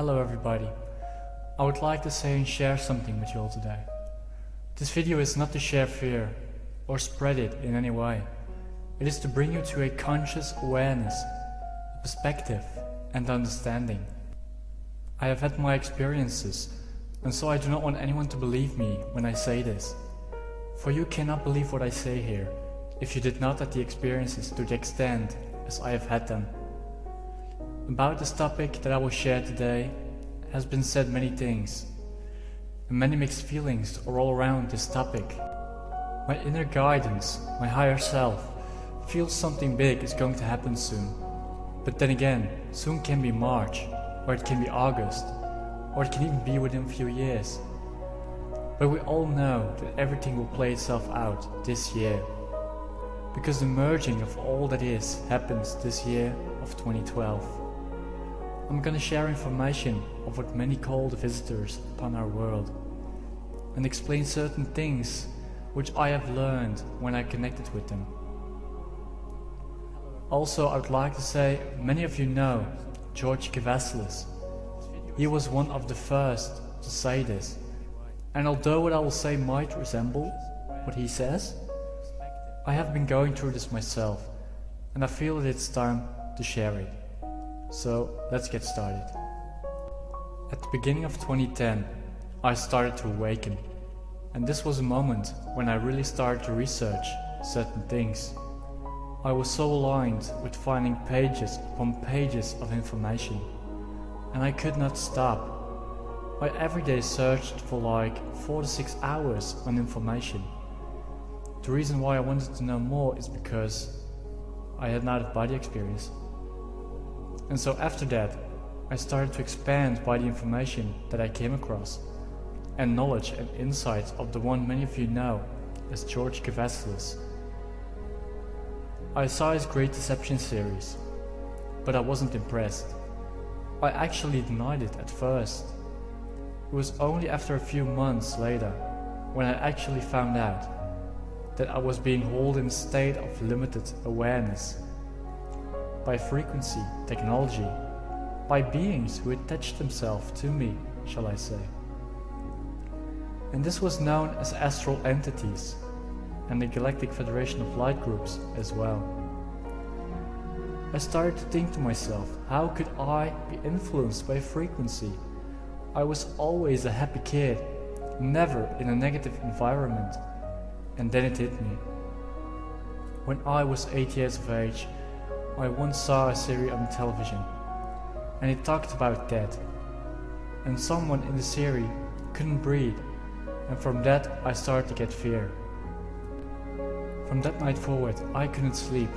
Hello everybody. I would like to say and share something with you all today. This video is not to share fear or spread it in any way. It is to bring you to a conscious awareness, a perspective and understanding. I have had my experiences, and so I do not want anyone to believe me when I say this. For you cannot believe what I say here if you did not have the experiences to the extent as I have had them. About this topic that I will share today has been said many things, and many mixed feelings are all around this topic. My inner guidance, my higher self, feels something big is going to happen soon. But then again, soon can be March, or it can be August, or it can even be within a few years. But we all know that everything will play itself out this year, because the merging of all that is happens this year of 2012. I'm gonna share information of what many call the visitors upon our world, and explain certain things which I have learned when I connected with them. Also, I would like to say, many of you know George Kavasilis. He was one of the first to say this, and although what I will say might resemble what he says, I have been going through this myself, and I feel that it's time to share it. So let's get started. At the beginning of 2010, I started to awaken, and this was a moment when I really started to research certain things. I was so aligned with finding pages upon pages of information, and I could not stop. I every day searched for like 4 to 6 hours on information. The reason why I wanted to know more is because I had an out-of-body experience. And so after that, I started to expand by the information that I came across, and knowledge and insights of the one many of you know as George Kavasilis. I saw his Great Deception series, but I wasn't impressed. I actually denied it at first. It was only after a few months later when I actually found out that I was being held in a state of limited awareness by frequency, technology, by beings who attached themselves to me, shall I say. And this was known as astral entities and the Galactic Federation of Light Groups as well. I started to think to myself, how could I be influenced by frequency? I was always a happy kid, never in a negative environment. And then it hit me. When I was 8 years of age, I once saw a series on television, and it talked about death, and someone in the series couldn't breathe, and from that I started to get fear. From that night forward, I couldn't sleep.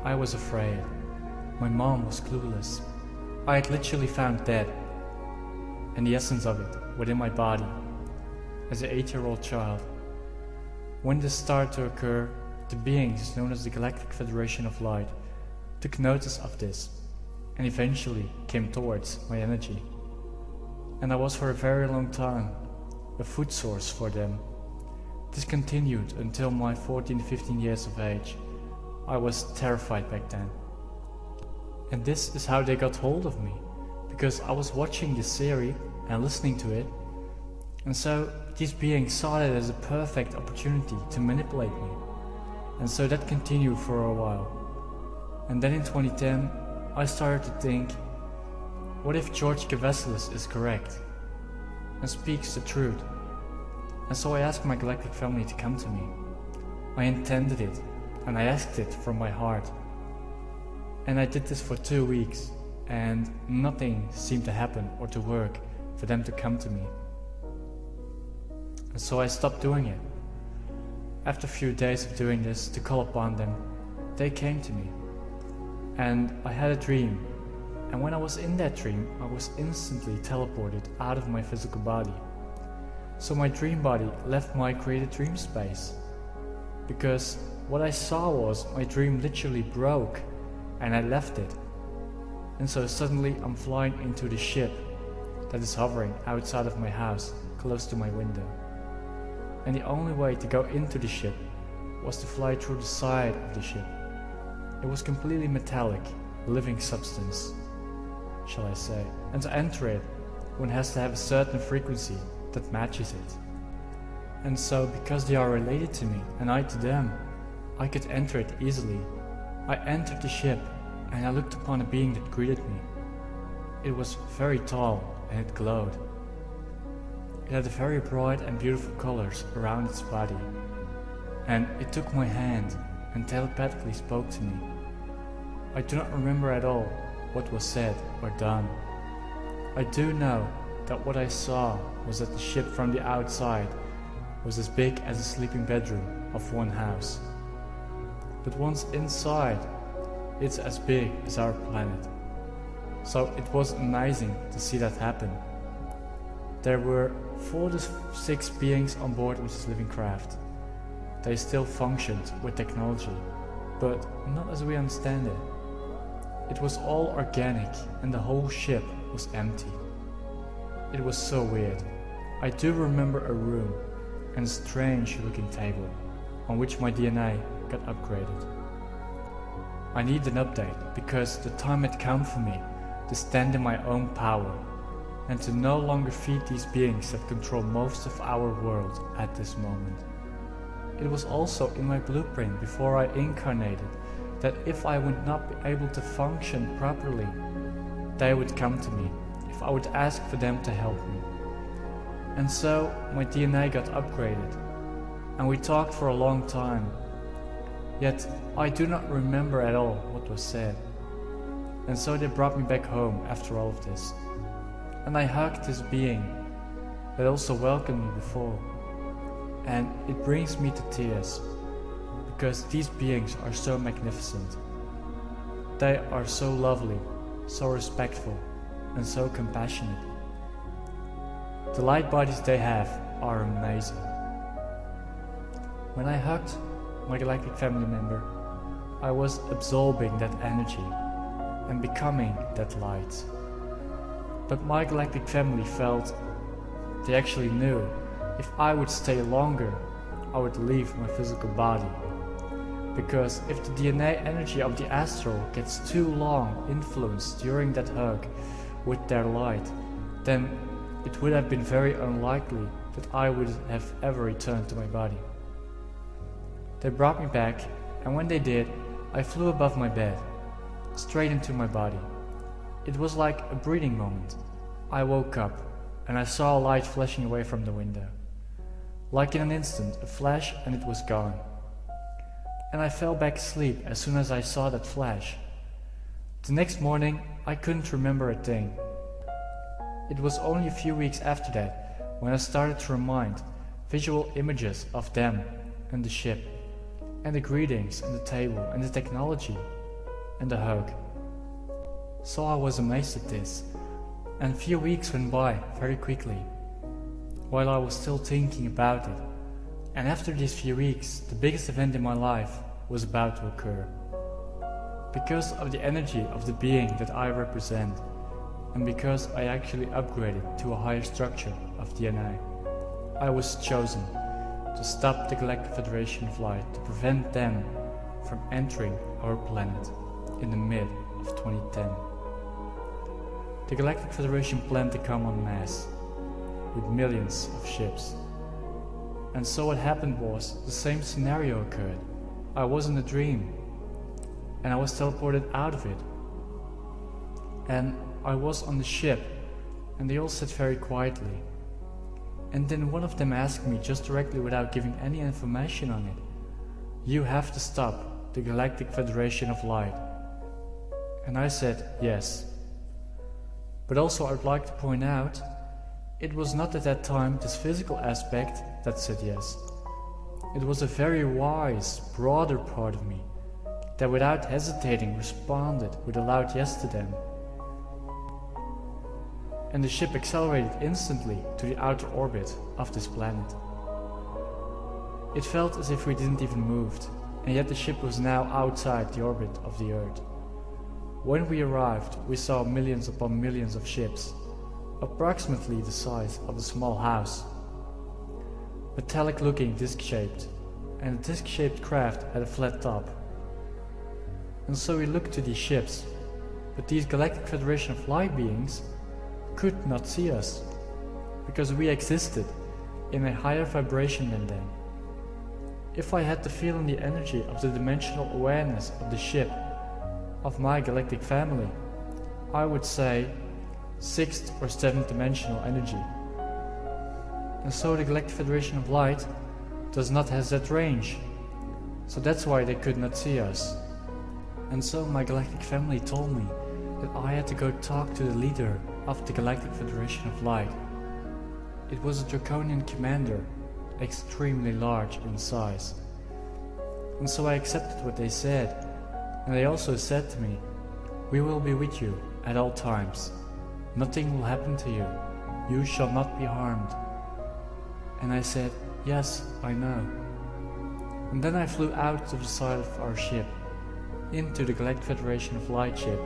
I was afraid. My mom was clueless. I had literally found death, and the essence of it, within my body, as an 8-year-old child. When this started to occur, the beings known as the Galactic Federation of Light took notice of this, and eventually came towards my energy. And I was for a very long time a food source for them. This continued until my 14-15 years of age. I was terrified back then. And this is how they got hold of me, because I was watching this series and listening to it, and so these beings saw it as a perfect opportunity to manipulate me. And so that continued for a while. And then in 2010, I started to think, what if George Kavasilis is correct and speaks the truth? And so I asked my galactic family to come to me. I intended it, and I asked it from my heart. And I did this for 2 weeks, and nothing seemed to happen or to work for them to come to me. And so I stopped doing it. After a few days of doing this to call upon them, they came to me. And I had a dream, and when I was in that dream, I was instantly teleported out of my physical body. So my dream body left my created dream space, because what I saw was my dream literally broke, and I left it. And so suddenly I'm flying into the ship that is hovering outside of my house, close to my window. And the only way to go into the ship was to fly through the side of the ship. It was completely metallic, living substance, shall I say. And to enter it, one has to have a certain frequency that matches it. And so, because they are related to me and I to them, I could enter it easily. I entered the ship and I looked upon a being that greeted me. It was very tall and it glowed. It had very bright and beautiful colors around its body. And it took my hand and telepathically spoke to me. I do not remember at all what was said or done. I do know that what I saw was that the ship from the outside was as big as a sleeping bedroom of one house. But once inside, it's as big as our planet. So it was amazing to see that happen. There were 4 to 6 beings on board with this living craft. They still functioned with technology, but not as we understand it. It was all organic and the whole ship was empty. It was so weird. I do remember a room and a strange looking table on which my DNA got upgraded. I need an update because the time had come for me to stand in my own power and to no longer feed these beings that control most of our world at this moment. It was also in my blueprint before I incarnated that if I would not be able to function properly, they would come to me if I would ask for them to help me. And so my DNA got upgraded and we talked for a long time. Yet I do not remember at all what was said. And so they brought me back home after all of this. And I hugged this being that also welcomed me before. And it brings me to tears, because these beings are so magnificent. They are so lovely, so respectful, and so compassionate. The light bodies they have are amazing. When I hugged my galactic family member, I was absorbing that energy and becoming that light. But my galactic family felt they actually knew if I would stay longer, I would leave my physical body. Because if the DNA energy of the astral gets too long influenced during that hug with their light, then it would have been very unlikely that I would have ever returned to my body. They brought me back, and when they did, I flew above my bed, straight into my body. It was like a breathing moment. I woke up, and I saw a light flashing away from the window. Like in an instant, a flash and it was gone. And I fell back asleep as soon as I saw that flash. The next morning, I couldn't remember a thing. It was only a few weeks after that when I started to remind visual images of them and the ship, and the greetings and the table and the technology and the hug. So I was amazed at this, and a few weeks went by very quickly, while I was still thinking about it. And after these few weeks, the biggest event in my life was about to occur. Because of the energy of the being that I represent, and because I actually upgraded to a higher structure of DNA, I was chosen to stop the Galactic Federation flight to prevent them from entering our planet in the mid of 2010. The Galactic Federation planned to come en masse with millions of ships. And so what happened was the same scenario occurred. I was in a dream and I was teleported out of it. And I was on the ship and they all sat very quietly. And then one of them asked me just directly without giving any information on it, "You have to stop the Galactic Federation of Light." And I said yes. But also I would like to point out, it was not at that time this physical aspect that said yes. It was a very wise, broader part of me that without hesitating responded with a loud yes to them. And the ship accelerated instantly to the outer orbit of this planet. It felt as if we didn't even move, and yet the ship was now outside the orbit of the Earth. When we arrived, we saw millions upon millions of ships, approximately the size of a small house. Metallic looking disc-shaped, and the disc-shaped craft had a flat top. And so we looked to these ships, but these Galactic Federation of Light beings could not see us, because we existed in a higher vibration than them. If I had to feel in the energy of the dimensional awareness of the ship, of my galactic family, I would say 6th or 7th dimensional energy. And so the Galactic Federation of Light does not have that range, so that's why they could not see us. And so my galactic family told me that I had to go talk to the leader of the Galactic Federation of Light. It was a draconian commander, extremely large in size. And so I accepted what they said, and they also said to me, "We will be with you at all times. Nothing will happen to you. You shall not be harmed." And I said, "Yes, I know." And then I flew out to the side of our ship, into the Galactic Federation of Light ship.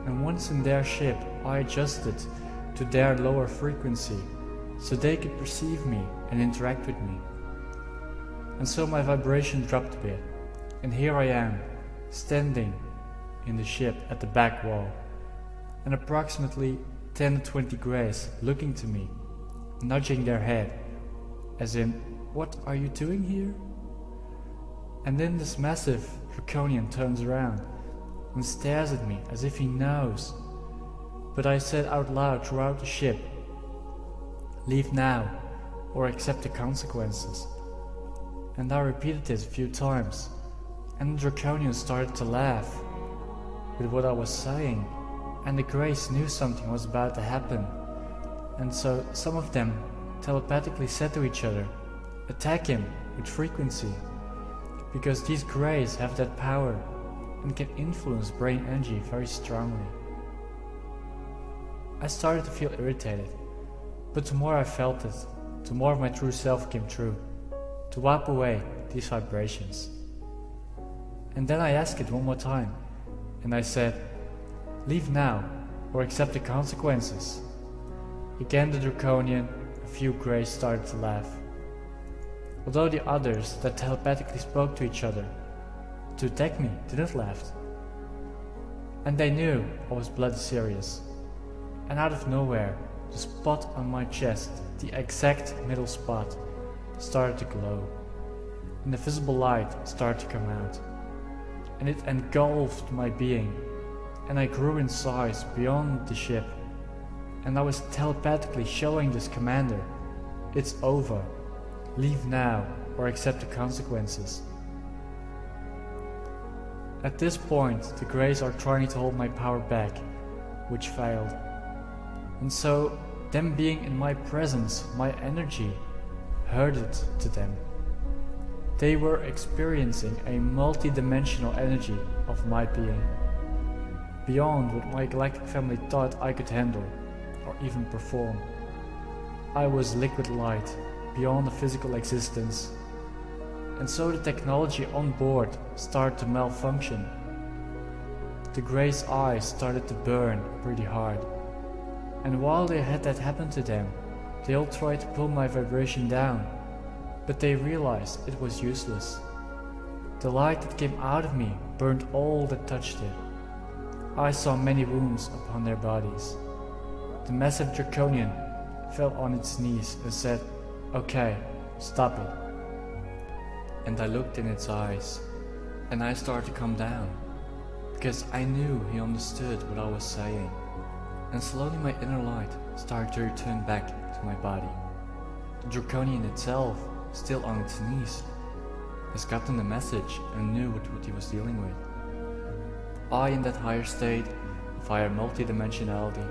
And once in their ship, I adjusted to their lower frequency, so they could perceive me and interact with me. And so my vibration dropped a bit, and here I am, standing in the ship at the back wall, and approximately 10 to 20 greys looking to me, nudging their head, as in, "What are you doing here?" And then this massive draconian turns around and stares at me as if he knows. But I said out loud throughout the ship, "Leave now, or accept the consequences." And I repeated this a few times, and the draconian started to laugh with what I was saying, and the greys knew something was about to happen. And so some of them telepathically said to each other, "Attack him with frequency," because these greys have that power and can influence brain energy very strongly. I started to feel irritated, but the more I felt it, the more of my true self came true, to wipe away these vibrations. And then I asked it one more time, and I said, "Leave now, or accept the consequences." Again the draconian, a few greys started to laugh, although the others that telepathically spoke to each other to attack me didn't laugh. And they knew I was bloody serious. And out of nowhere, the spot on my chest, the exact middle spot, started to glow, and the visible light started to come out, and it engulfed my being, and I grew in size beyond the ship, and I was telepathically showing this commander, "It's over. Leave now, or accept the consequences." At this point, the greys are trying to hold my power back, which failed. And so, them being in my presence, my energy hurted to them. They were experiencing a multi-dimensional energy of my being, beyond what my galactic family thought I could handle, or even perform. I was liquid light, beyond a physical existence. And so the technology on board started to malfunction. The greys' eyes started to burn pretty hard. And while they had that happen to them, they all tried to pull my vibration down, but they realized it was useless. The light that came out of me burned all that touched it. I saw many wounds upon their bodies. The massive draconian fell on its knees and said, "Okay, stop it." And I looked in its eyes, and I started to calm down, because I knew he understood what I was saying. And slowly my inner light started to return back to my body. The draconian itself, still on its knees, has gotten the message and knew what he was dealing with. I, in that higher state of higher multidimensionality,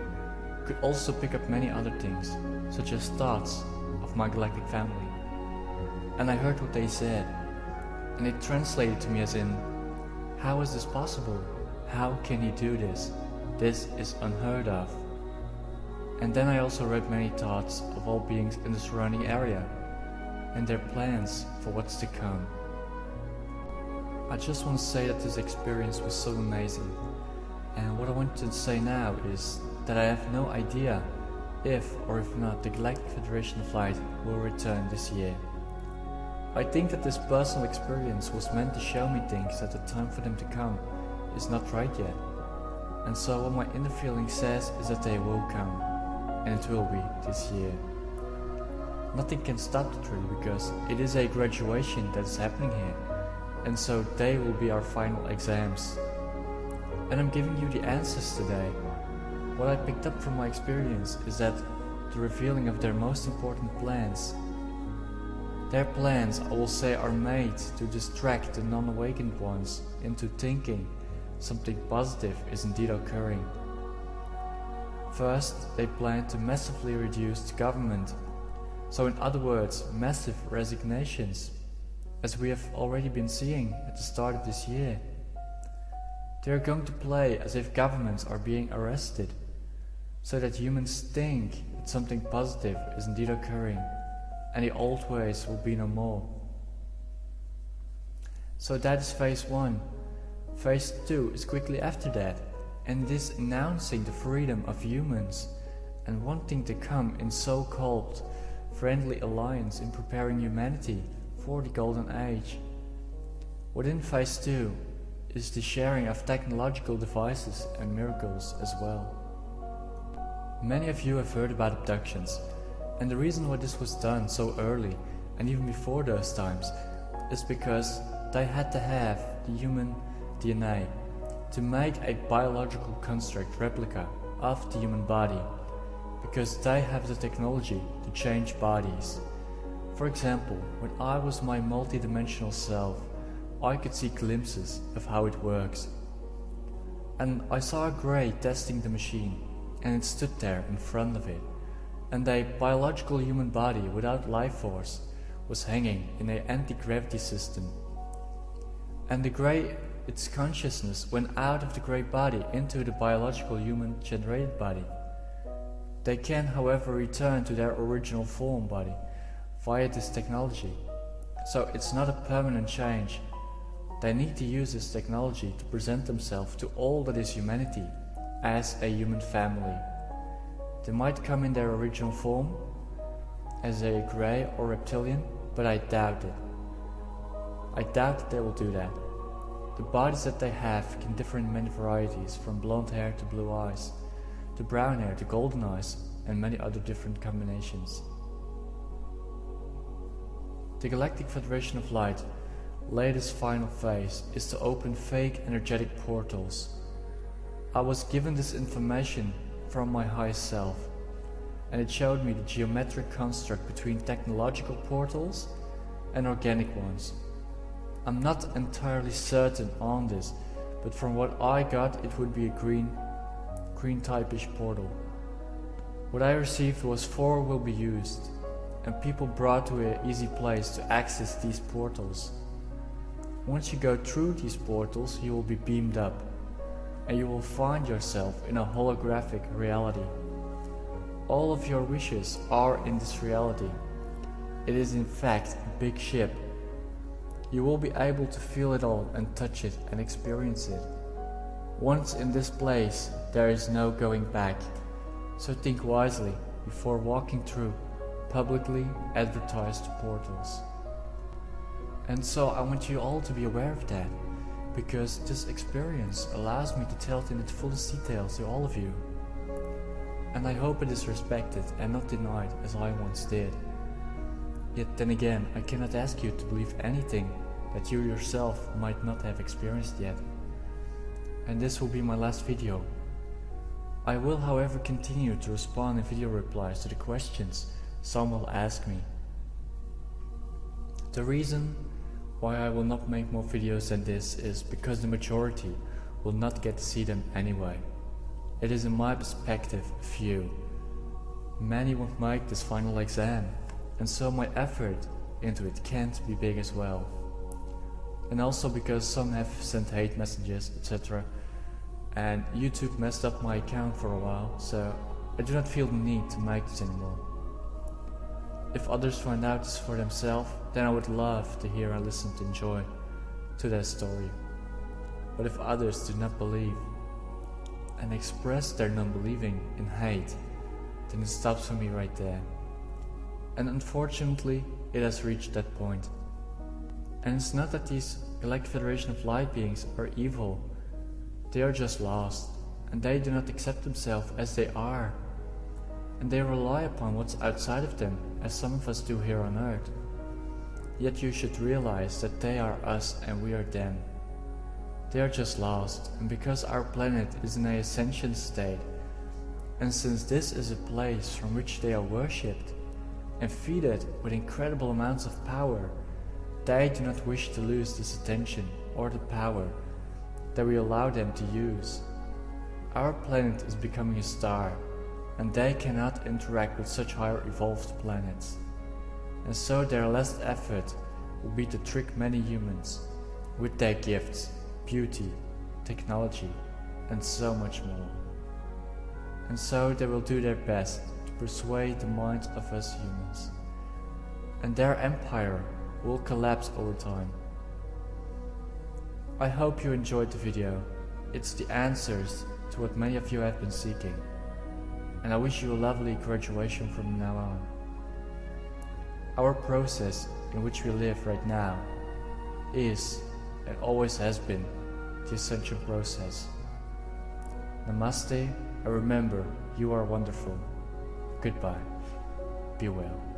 could also pick up many other things, such as thoughts of my galactic family. And I heard what they said, and it translated to me as in, "How is this possible? How can he do this? This is unheard of." And then I also read many thoughts of all beings in the surrounding area, and their plans for what's to come. I just want to say that this experience was so amazing, and what I want to say now is that I have no idea if or if not the Galactic Federation of Light will return this year. I think that this personal experience was meant to show me things that the time for them to come is not right yet. And so what my inner feeling says is that they will come, and it will be this year. Nothing can stop the truth because it is a graduation that is happening here, and so they will be our final exams. And I'm giving you the answers today. What I picked up from my experience is that the revealing of their most important plans. Their plans, I will say, are made to distract the non-awakened ones into thinking something positive is indeed occurring. First, they plan to massively reduce the government. So in other words, massive resignations, as we have already been seeing at the start of this year. They are going to play as if governments are being arrested, so that humans think that something positive is indeed occurring, and the old ways will be no more. So that is phase 1. Phase 2 is quickly after that, and it is announcing the freedom of humans and wanting to come in so-called friendly alliance in preparing humanity for the golden age. Within phase 2 is the sharing of technological devices and miracles as well. Many of you have heard about abductions, and the reason why this was done so early and even before those times is because they had to have the human DNA to make a biological construct replica of the human body, because they have the technology to change bodies. For example, when I was my multi-dimensional self, I could see glimpses of how it works. And I saw a grey testing the machine, and it stood there in front of it, and a biological human body without life force was hanging in an anti-gravity system. And the grey, its consciousness went out of the grey body into the biological human generated body. They can, however, return to their original form body via this technology. So it's not a permanent change. They need to use this technology to present themselves to all that is humanity as a human family. They might come in their original form as a grey or reptilian, but I doubt it. I doubt that they will do that. The bodies that they have can differ in many varieties, from blonde hair to blue eyes, to brown hair to golden eyes, and many other different combinations. The Galactic Federation of Light latest final phase is to open fake energetic portals. I was given this information from my highest self, and it showed me the geometric construct between technological portals and organic ones. I'm not entirely certain on this, but from what I got, it would be a green type-ish portal. What I received was 4 will be used, and people brought to an easy place to access these portals. Once you go through these portals, you will be beamed up, and you will find yourself in a holographic reality. All of your wishes are in this reality. It is in fact a big ship. You will be able to feel it all and touch it and experience it. Once in this place, there is no going back. So think wisely before walking through publicly advertised portals. And so I want you all to be aware of that, because this experience allows me to tell it in its fullest details to all of you. And I hope it is respected and not denied as I once did. Yet then again, I cannot ask you to believe anything that you yourself might not have experienced yet. And this will be my last video. I will, however, continue to respond in video replies to the questions some will ask me. The reason why I will not make more videos than this is because the majority will not get to see them anyway. It is in my perspective few. Many won't make this final exam, and so my effort into it can't be big as well. And also because some have sent hate messages, etc. And YouTube messed up my account for a while, so I do not feel the need to make this anymore. If others find out this for themselves, then I would love to hear and listen and enjoy to their story. But if others do not believe and express their non-believing in hate, then it stops for me right there. And unfortunately, it has reached that point. And it's not that these Galactic Federation of Light beings are evil. They are just lost, and they do not accept themselves as they are, and they rely upon what's outside of them, as some of us do here on earth. Yet you should realize that they are us and we are them. They are just lost, and because our planet is in an ascension state, and since this is a place from which they are worshipped and feeded with incredible amounts of power, they do not wish to lose this attention or the power that we allow them to use. Our planet is becoming a star, and they cannot interact with such higher evolved planets. And so their last effort will be to trick many humans with their gifts, beauty, technology, and so much more. And so they will do their best to persuade the minds of us humans. And their empire will collapse over time. I hope you enjoyed the video. It's the answers to what many of you have been seeking. And I wish you a lovely graduation from now on. Our process in which we live right now is, and always has been, the ascension process. Namaste, and remember, you are wonderful. Goodbye. Be well.